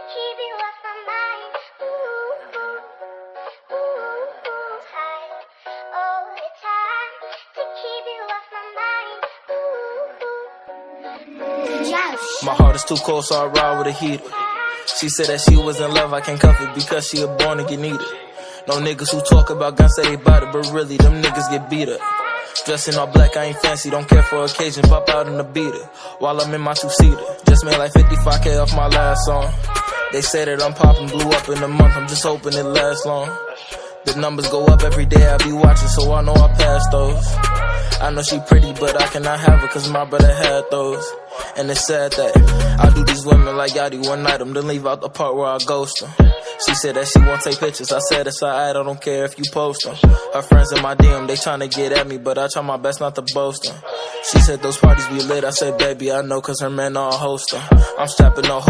keep you off my mind. All the time to keep you off my mind. My heart is too cold, so I ride with a heater. She said that she was in love, I can't cuff it because she a born again eater. No niggas who talk about guns say they bout it, but really them niggas get beat up. Dressing all black, I ain't fancy, don't care for occasion, pop out in the beater while I'm in my two-seater. Just made like 55K off my last song. They say that I'm popping, blew up in a month, I'm just hoping it lasts long. The numbers go up every day, I be watching, so I know I pass those. I know she pretty, but I cannot have her, cause my brother had those. And it's sad that I do these women like Yachty one night, then leave out the part where I ghost them. She said that she won't take pictures, I said it's alright, I don't care if you post them. Her friends in my DM, they tryna get at me, but I try my best not to boast them. She said those parties be lit, I said baby I know, cause her man all host them. I'm strapping no hoe.